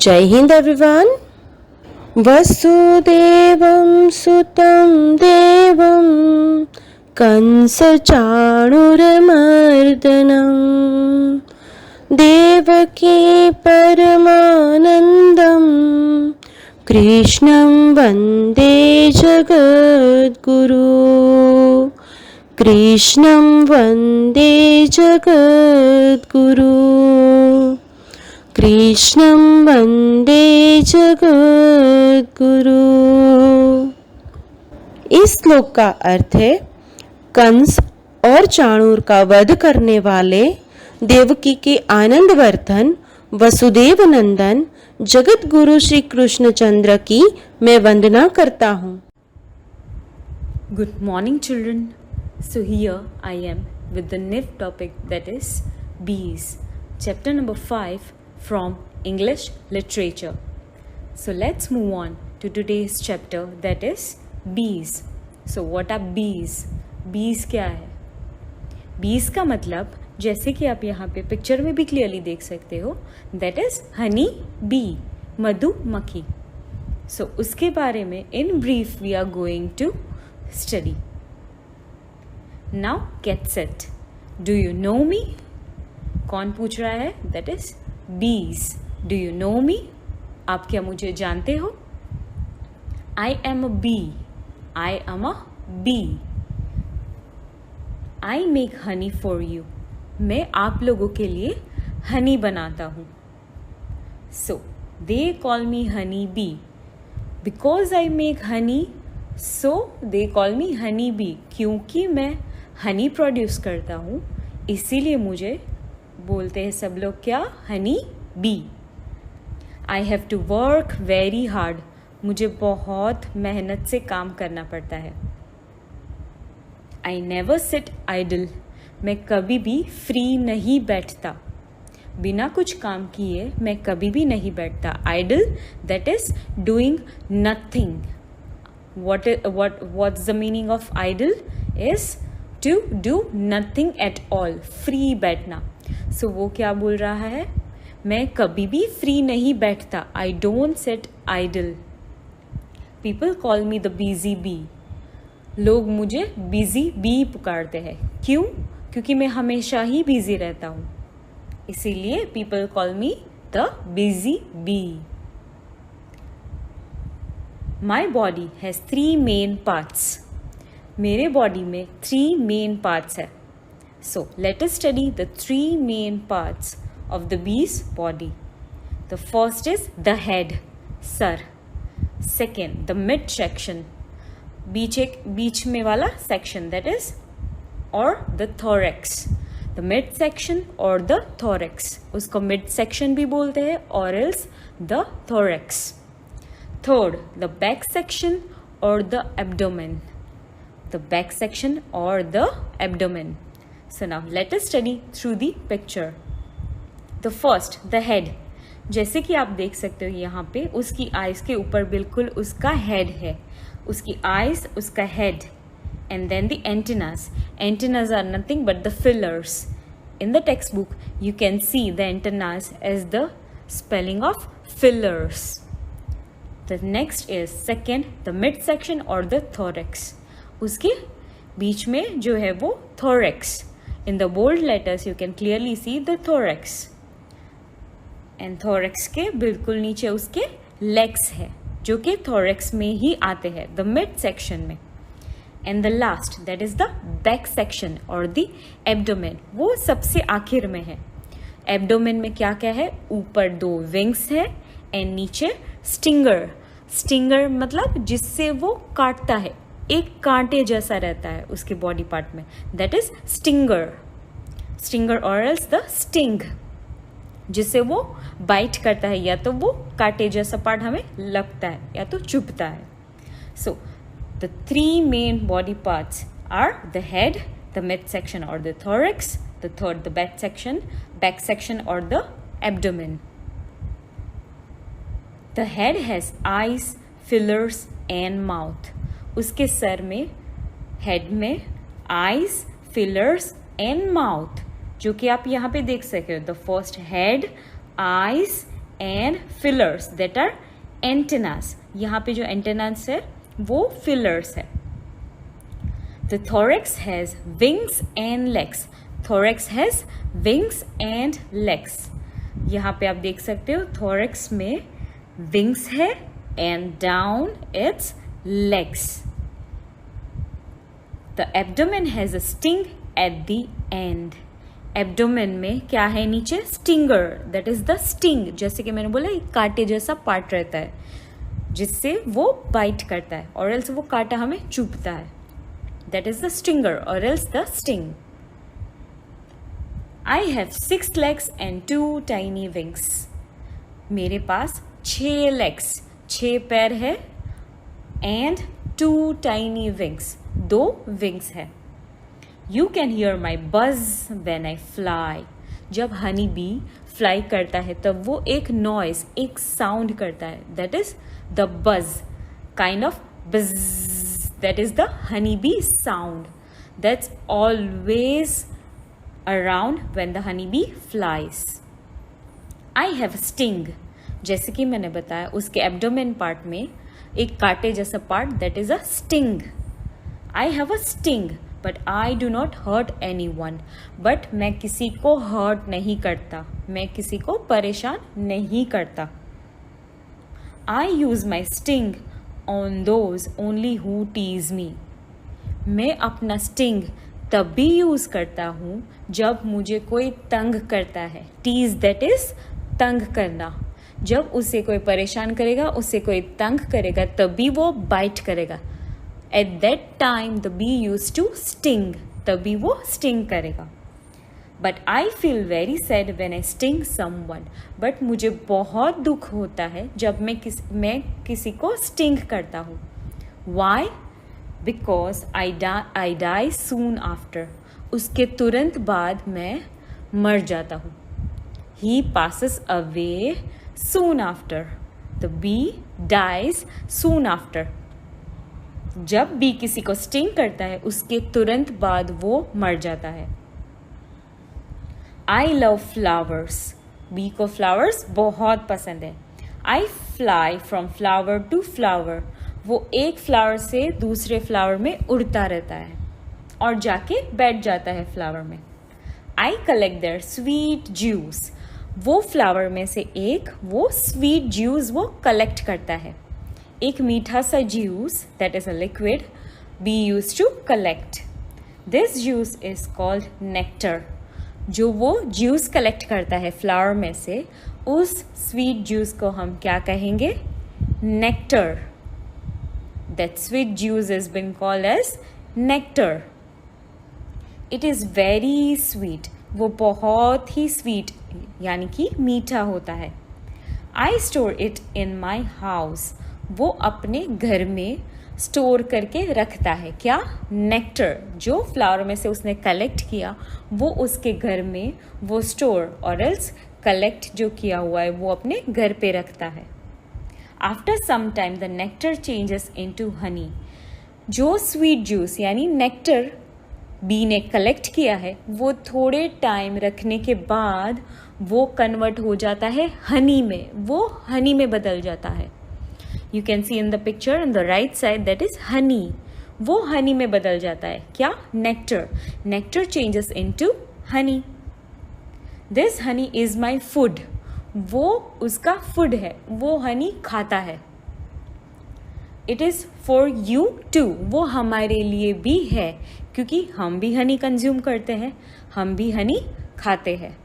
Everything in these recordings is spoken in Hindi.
जय हिंद एवरीवन। वसुदेवं सुतं देवं कंसचाणूरमर्दनं देवकी परमानन्दं कृष्णं वन्दे जगद्गुरु। कृष्णं वन्दे जगद्गुरु। कृष्णं वन्दे जगद्गुरु। इस श्लोक का अर्थ है कंस और चाणूर का वध करने वाले देवकी के आनंदवर्धन वसुदेव नंदन जगत गुरु श्री कृष्णचंद्र की मैं वंदना करता हूँ। Good morning, children. So here I am with the new topic, that is bees, chapter number 5 from English literature. So let's move on to today's chapter, that is bees. So what are bees? Bees क्या है? Bees का मतलब जैसे कि आप यहाँ पे पिक्चर में भी क्लियरली देख सकते हो, that is honey bee, मधुमक्खी. So उसके बारे में in brief we are going to study. Now get set. Do you know me? कौन पूछ रहा है? That is bees. Do you know me? आप क्या मुझे जानते हो? I am a bee. I am a bee. I make honey for you. मैं आप लोगों के लिए हनी बनाता हूँ. So they call me honey bee. Because I make honey, so they call me honey bee. क्योंकि मैं हनी प्रोड्यूस करता हूँ इसीलिए मुझे बोलते हैं सब लोग क्या? Honey bee. I have to work very hard. मुझे बहुत मेहनत से काम करना पड़ता है. I never sit idle. मैं कभी भी फ्री नहीं बैठता. बिना कुछ काम किए मैं कभी भी नहीं बैठता. Idle, that is doing nothing. what's the meaning of idle is to do nothing at all. Free बैठना. सो वो क्या बोल रहा है? मैं कभी भी फ्री नहीं बैठता. I don't sit idle. People call me the busy bee. लोग मुझे बिजी बी पुकारते हैं. क्यों? क्योंकि मैं हमेशा ही बिजी रहता हूँ इसीलिए people call me the busy bee. My body has 3 main parts. मेरे बॉडी में 3 मेन पार्ट्स है. So let us study the 3 main parts of the bee's body. The first is the head, sir. Second, the mid section, बीच में वाला section, that is, or the thorax. The mid section or the thorax. उसको mid section भी बोलते हैं or else the thorax. Third, the back section or the abdomen. The back section or the abdomen. So now let us study through the picture. The first, the head. जैसे कि आप देख सकते हो यहाँ पे उसकी आइज के ऊपर बिल्कुल उसका हेड है. उसकी आइज, उसका head. And then the antennas. Antennas are nothing but the fillers. In the textbook, you can see the antennas as the spelling of fillers. The next is second, the midsection or the thorax. उसके बीच में जो है वो thorax. In the bold letters you can clearly see the thorax. And thorax के बिल्कुल नीचे उसके legs है जो कि thorax में ही आते हैं, the mid section में. And the last, that is the back section or the abdomen. वो सबसे आखिर में है. Abdomen में क्या क्या है? ऊपर 2 wings है and नीचे stinger. Stinger मतलब जिससे वो काटता है. एक कांटे जैसा रहता है उसके बॉडी पार्ट में. That is stinger. स्टिंगर और एल्स द स्टिंग, जिससे वो बाइट करता है या तो वो कांटे जैसा पार्ट हमें लगता है या तो चुभता है. सो द 3 main body parts are the head, the mid section or the thorax, the third the back section or the abdomen. The head has eyes, feelers and mouth. उसके सर में, हेड में आईज, फिलर्स एंड माउथ, जो कि आप यहाँ पे देख सकते हो. The first head, eyes and fillers that are antennas. यहाँ पे जो antennas है वो fillers है. The thorax has wings and legs. Thorax has wings and legs. यहाँ पे आप देख सकते हो thorax में wings है and down its legs. The abdomen has a sting at the end. Abdomen में क्या है नीचे? Stinger. That is the sting. जैसे कि मैंने बोला एक कांटे जैसा पार्ट रहता है जिससे वो बाइट करता है और एल्स वो कांटा हमें चुभता है. दैट इज द स्टिंगर और else the sting. I have 6 legs and 2 tiny wings. मेरे पास 6 legs, 6 पैर है and 2 tiny wings, 2 wings है. You can hear my buzz when I fly. जब हनी बी फ्लाई करता है तब वो एक नॉइज, एक साउंड करता है. दैट इज द बज, काइंड ऑफ बज. That is the honey bee sound. That's always around when the honey bee flies. I have sting. जैसे कि मैंने बताया उसके एब्डोमेन पार्ट में एक कांटे जैसा part, that is a sting. I have a sting but I do not hurt anyone. But मैं किसी को हर्ट नहीं करता, मैं किसी को परेशान नहीं करता. I use my sting on those only who tease me. मैं अपना स्टिंग तब भी यूज करता हूँ जब मुझे कोई तंग करता है. टीज दैट इज तंग करना. जब उसे कोई परेशान करेगा, उसे कोई तंग करेगा तभी वो बाइट करेगा. At that time the bee used to sting. तभी वो sting करेगा. But I feel very sad when I sting someone. But मुझे बहुत दुख होता है जब मैं किसी को sting करता हूँ. Why? Because I die soon after. उसके तुरंत बाद मैं मर जाता हूँ. He passes away soon after. The bee dies soon after. जब बी किसी को स्टिंग करता है उसके तुरंत बाद वो मर जाता है. I love flowers. बी को फ्लावर्स बहुत पसंद है. I fly from flower to flower. वो एक फ्लावर से दूसरे फ्लावर में उड़ता रहता है और जाके बैठ जाता है फ्लावर में. I collect their sweet juice. वो फ्लावर में से एक वो स्वीट जूस वो कलेक्ट करता है. एक मीठा सा juice, that is a liquid, bee use to collect. This juice is called nectar. जो वो जूस कलेक्ट करता है फ्लावर में से, उस स्वीट जूस को हम क्या कहेंगे? Nectar. That sweet juice is been called as nectar. It is very sweet. वो बहुत ही स्वीट यानी कि मीठा होता है. I store it in my house. वो अपने घर में स्टोर करके रखता है. क्या? नेक्टर. जो फ्लावर में से उसने कलेक्ट किया वो उसके घर में वो स्टोर और एल्स कलेक्ट जो किया हुआ है वो अपने घर पे रखता है. After some time the nectar changes into honey. जो स्वीट जूस यानी नेक्टर बी ने कलेक्ट किया है वो थोड़े टाइम रखने के बाद वो कन्वर्ट हो जाता है हनी में. वो हनी में बदल जाता है. You can see in the picture on the right side that is honey. वो honey में बदल जाता है. क्या? Nectar. Nectar changes into honey. This honey is my food. वो उसका food है. वो honey खाता है. It is for you too. वो हमारे लिए भी है क्योंकि हम भी honey consume करते हैं. हम भी honey खाते हैं.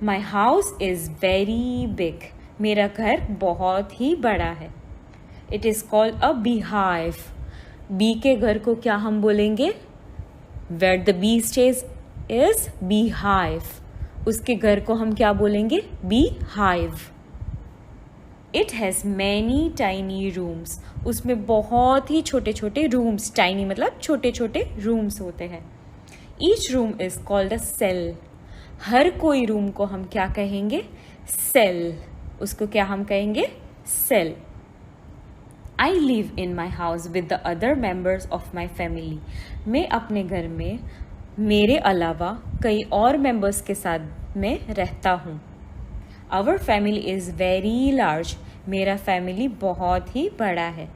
My house is very big. मेरा घर बहुत ही बड़ा है. It is called a beehive. Bee के घर को क्या हम बोलेंगे? Where the bee stays is beehive. उसके घर को हम क्या बोलेंगे? beehive. It has many tiny rooms. उसमें बहुत ही छोटे छोटे रूम्स. टाइनी मतलब छोटे छोटे रूम्स होते हैं. Each room is called a cell. हर कोई रूम को हम क्या कहेंगे? सेल. उसको क्या हम कहेंगे? Cell. I live in my house with the other members of my family. मैं अपने घर में मेरे अलावा कई और मेंबर्स के साथ में रहता हूँ. Our family is very large, मेरा फैमिली बहुत ही बड़ा है।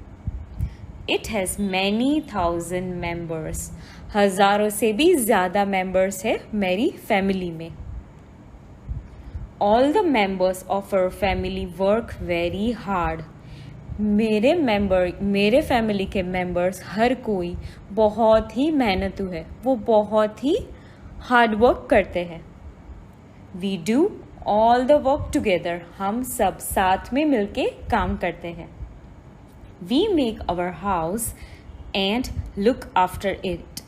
It has many thousand members, हज़ारों से भी ज़्यादा मेंबर्स है मेरी फैमिली में। All the members of our family work very hard, मेरे फैमिली के मेंबर्स हर कोई बहुत ही मेहनतू है, वो बहुत ही हार्ड वर्क करते हैं। We do all the work together, हम सब साथ में मिलके काम करते हैं। We make our house and look after it,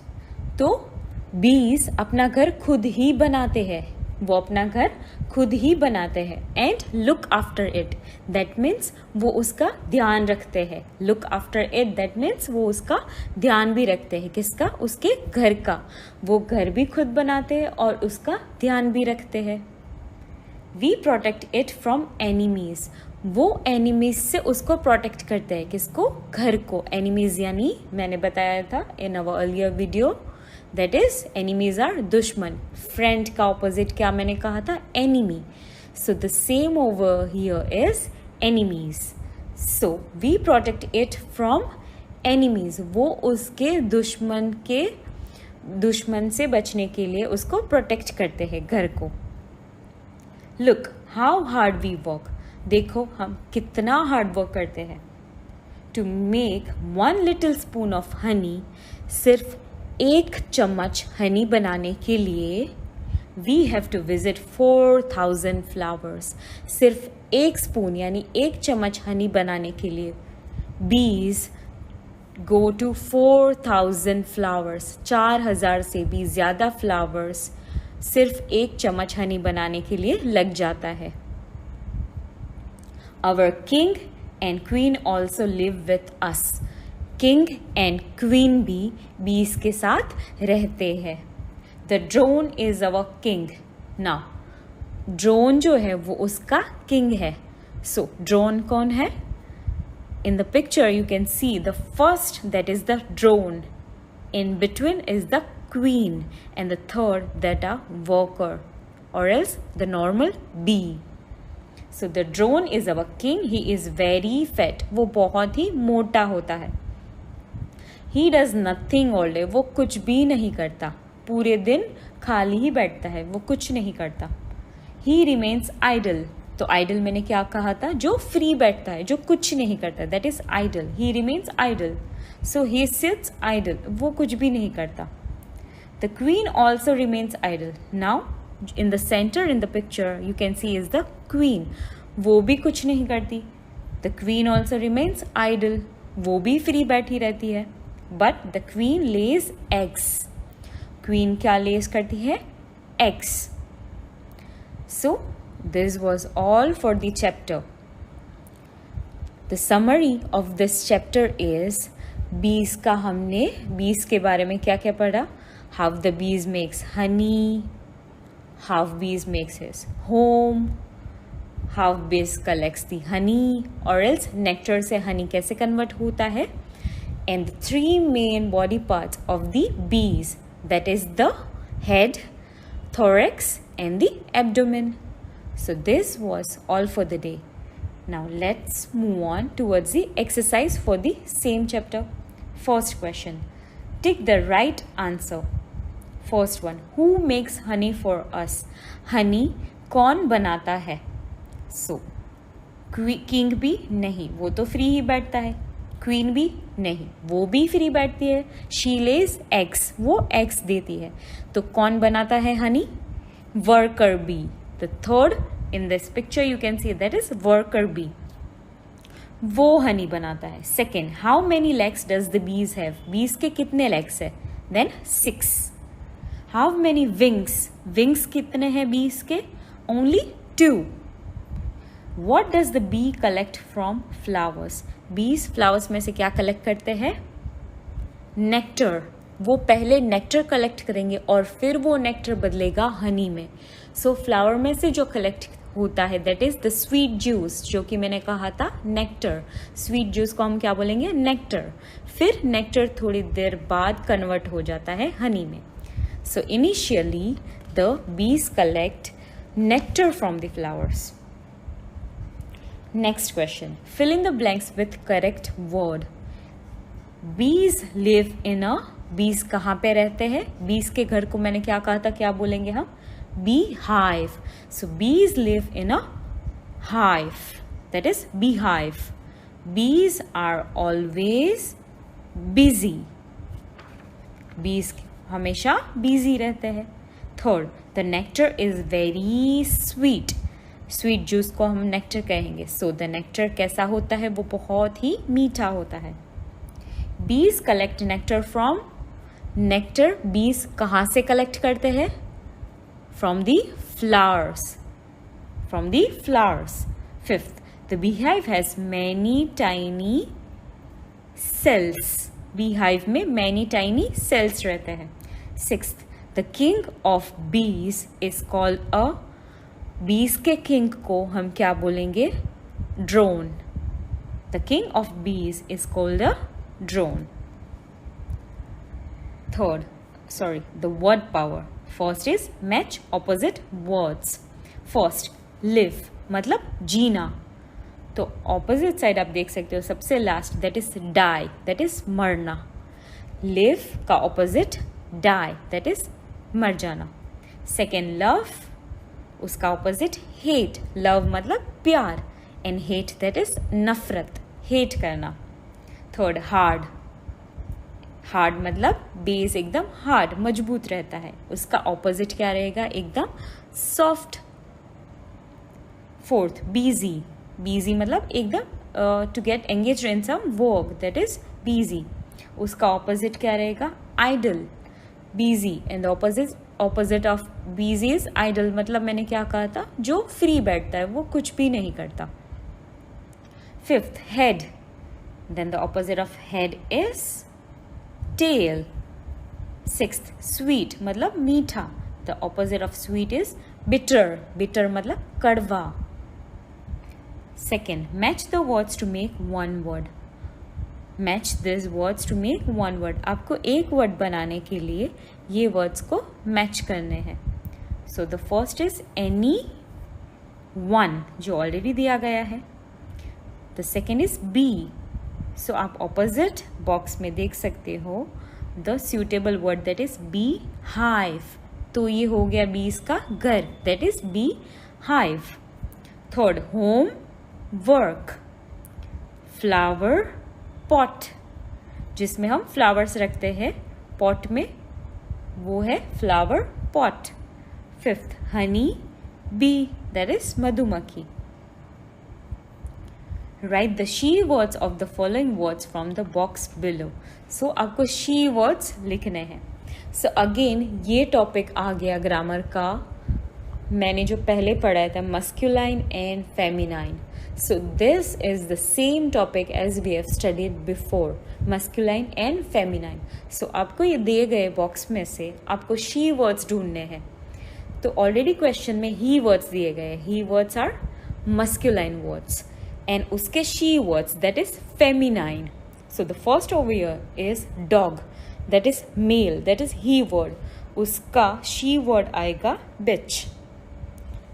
तो बीज अपना घर खुद ही बनाते हैं, वो अपना घर खुद ही बनाते हैं। And look after it, that means वो उसका ध्यान रखते हैं। Look after it that means वो उसका ध्यान भी रखते हैं। किसका? उसके घर का। वो घर भी खुद बनाते हैं और उसका ध्यान भी रखते हैं। We protect it from enemies, वो एनिमीज से उसको प्रोटेक्ट करते हैं। किसको? घर को। एनिमीज यानी मैंने बताया था in our earlier video, that is enemies are दुश्मन। फ्रेंड का ऑपोजिट क्या मैंने कहा था? Enemy. So the same over here is enemies. So we protect it from enemies, वो उसके दुश्मन से बचने के लिए उसको प्रोटेक्ट करते हैं, घर को। Look how hard we work, देखो हम कितना हार्ड वर्क करते हैं। To make 1 little spoon of honey, सिर्फ 1 चम्मच हनी बनाने के लिए we have to visit 4000 flowers, सिर्फ 1 स्पून यानी 1 चम्मच हनी बनाने के लिए बीज गो टू 4000 फ्लावर्स, 4000 से भी ज़्यादा फ्लावर्स सिर्फ 1 चम्मच हनी बनाने के लिए लग जाता है। Our king and queen also live with us. King and queen भी बीस के साथ रहते हैं। The drone is our king. Now, drone जो है वो उसका king है। So, drone कौन है? In the picture you can see the first, that is the drone. In between is the queen and the third that are worker or else the normal bee. So the drone is our king. He is very fat. वो बहुत ही मोटा होता है। He does nothing all day. वो कुछ भी नहीं करता, पूरे दिन खाली ही बैठता है, वो कुछ नहीं करता। He remains idle. तो idle मैंने क्या कहा था? जो फ्री बैठता है, जो कुछ नहीं करता, that is idle. He remains idle. So he sits idle. वो कुछ भी नहीं करता। The queen also remains idle. Now in the center in the picture you can see is the queen. वो भी कुछ नहीं करती। The queen also remains idle. वो भी फ्री बैठी रहती है। But the queen lays eggs. Queen क्या lays करती है? Eggs. So this was all for the chapter. The summary of this chapter is bees का हमने bees के बारे में क्या क्या पढ़ा? How the bees makes honey, how bees makes his home, how bees collects the honey or else nectar से honey कैसे convert होता है, and the 3 main body parts of the bees, that is the head, thorax and the abdomen. So this was all for the day. Now let's move on towards the exercise for the same chapter. First question, tick the right answer. First one, who makes honey for us? Honey कौन बनाता है? So king भी नहीं, वो तो फ्री ही बैठता है। Queen भी नहीं, वो भी फ्री बैठती है। She lays eggs, वो eggs देती है। तो कौन बनाता है honey? Worker bee. The third in this picture you can see that is worker bee. वो honey बनाता है। Second, how many legs does the bees have? Bees के कितने legs है? Then 6. How many wings? Wings कितने हैं bees के? Only 2. What does the bee collect from flowers? Bees flowers में से क्या collect करते हैं? Nectar. वो पहले nectar collect करेंगे और फिर वो nectar बदलेगा honey में। So flower में से जो collect होता है that is the sweet juice, जो कि मैंने कहा था nectar. Sweet juice को हम क्या बोलेंगे? Nectar. फिर nectar थोड़ी देर बाद convert हो जाता है honey में। So initially the bees collect nectar from the flowers. Next question, fill in the blanks with correct word. Bees live in a, bees कहाँ पे रहते हैं? बीज के घर को मैंने क्या कहा था, क्या बोलेंगे हम? B hive. So bees live in a hive, that is bee hive. Bees are always busy. Bees हमेशा बिजी रहते हैं. Third, the nectar is very sweet. Sweet juice को हम नेक्टर कहेंगे. सो द नेक्टर कैसा होता है? वो बहुत ही मीठा होता है. बीज कलेक्ट नेक्टर फ्रॉम, नेक्टर बीज कहाँ से कलेक्ट करते हैं? From the flowers, from the flowers. Fifth, the beehive has many tiny cells. beehive में मैनी टाइनी सेल्स रहते हैं. Sixth, the king of bees is called a, bees के किंग को हम क्या बोलेंगे? Drone. The king of bees is called a drone. Third, sorry, the word power. First is match opposite words. First, live मतलब जीना. तो opposite side आप देख सकते हो सबसे last, that is die, that is मरना. Live का opposite die, that is मर जाना. Second, love, उसका opposite hate. Love मतलब प्यार, and hate that is नफरत, hate करना. Third, hard. हार्ड मतलब बेस एकदम हार्ड, मजबूत रहता है, उसका ऑपोजिट क्या रहेगा? एकदम सॉफ्ट. Fourth, busy. बिजी मतलब एकदम to get engage in some work, that is busy. उसका ऑपोजिट क्या रहेगा? Idle. Busy and opposite of busy is idle. मतलब मैंने क्या कहा था? जो फ्री बैठता है, वो कुछ भी नहीं करता. Fifth, head. Then the opposite of head is tail. Sixth, sweet मतलब मीठा. The opposite of sweet is bitter. Bitter मतलब कड़वा. Second, match the words to make one word. Match these words to make one word. आपको एक word बनाने के लिए ये words को match करने हैं. So the first is any one, जो already दिया गया है. The second is be. सो आप ऑपोजिट बॉक्स में देख सकते हो the suitable word that is bee hive. तो ये हो गया बीज का घर, that is bee hive. Third, home, work. Flower pot, जिसमें हम फ्लावर्स रखते हैं पॉट में, वो है flower pot. Fifth, honey bee, that is मधुमक्खी. Write the she words of the following words from the box below. So आपको she words लिखने हैं. So again ये टॉपिक आ गया ग्रामर का, मैंने जो पहले पढ़ाया था, masculine and feminine. So this is the same topic as we have studied before, masculine and feminine. So आपको ये दिए गए बॉक्स में से आपको she words ढूंढने हैं. तो ऑलरेडी क्वेश्चन में he words दिए गए. he words are masculine words. And उसके she words that is feminine. So the first over here is dog, that is male, that is he word. उसका she word आएगा bitch.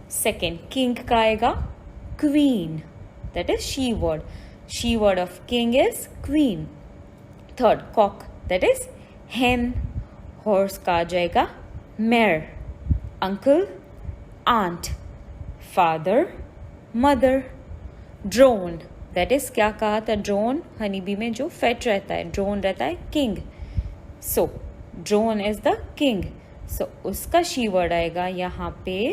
Second, king का आएगा queen, that is she word. She word of king is queen. Third, cock, that is hen. Horse का आ जाएगा mare. Uncle, aunt. Father, mother. Drone, that is क्या कहा था? ड्रोन हनी बी में जो फेट रहता है, ड्रोन रहता है king. So drone is the king. So उसका शी वर्ड आएगा यहाँ पे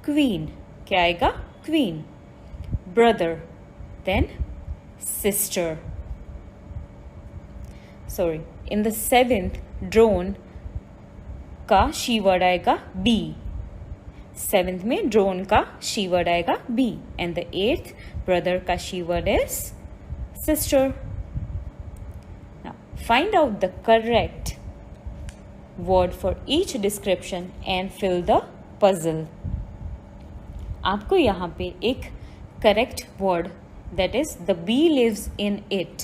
क्वीन. क्या आएगा? Queen. Brother, then sister. Sorry, in the seventh, drone का शी वर्ड आएगा बी. सेवेंथ में ड्रोन का शी वर्ड आएगा bee. And the eighth, brother का she word is sister. Now find out the correct word for each description and fill the puzzle. आपको यहाँ पे एक correct word that is the bee lives in it.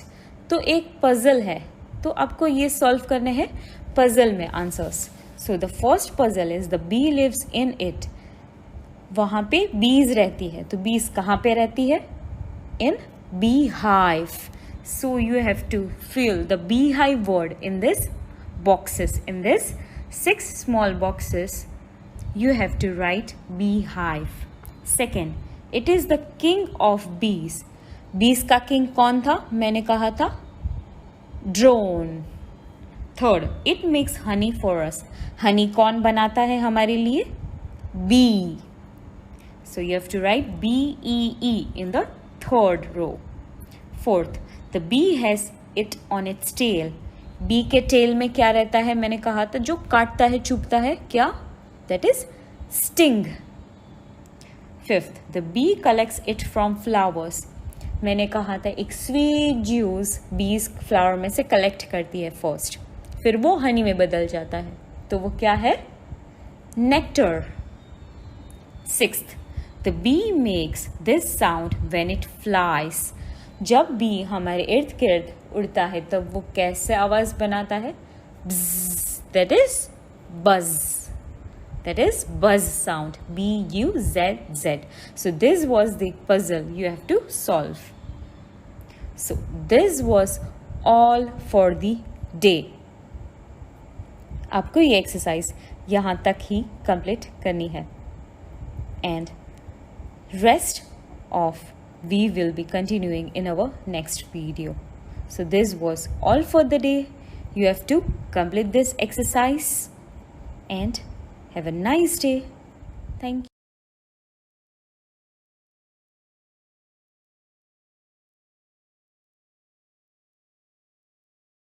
तो एक पजल है, तो आपको ये सॉल्व करने हैं पजल में answers. So the first puzzle is the bee lives in it. वहाँ पे बीज रहती है, तो बीज कहाँ पे रहती है? in beehive. So you have to fill the beehive word in this boxes. In this 6 small boxes, you have to write beehive. Second, it is the king of bees. Bees का king कौन था? मैंने कहा था drone. Third, it makes honey for us. Honey कौन बनाता है हमारे लिए? Bee. So you have to write BEE in the third row. Fourth, the bee has it on its tail. Bee के tail में क्या रहता है? मैंने कहा था जो काटता है, चुभता है, क्या? That is sting. Fifth, the bee collects it from flowers. मैंने कहा था एक स्वीट ज्यूस बीज फ्लावर में से कलेक्ट करती है फर्स्ट, फिर वो हनी में बदल जाता है, तो वो क्या है? Nectar. Sixth, the bee makes this sound when it flies. जब बी हमारे इर्द गिर्द उड़ता है तब वो कैसे आवाज बनाता है? That is buzz. That is buzz sound. B-U-Z-Z. So this was the puzzle you have to solve. So this was all for the day. आपको ये एक्सरसाइज यहाँ तक ही कंप्लीट करनी है. And rest of we will be continuing in our next video. So this was all for the day. You have to complete this exercise and have a nice day. Thank you.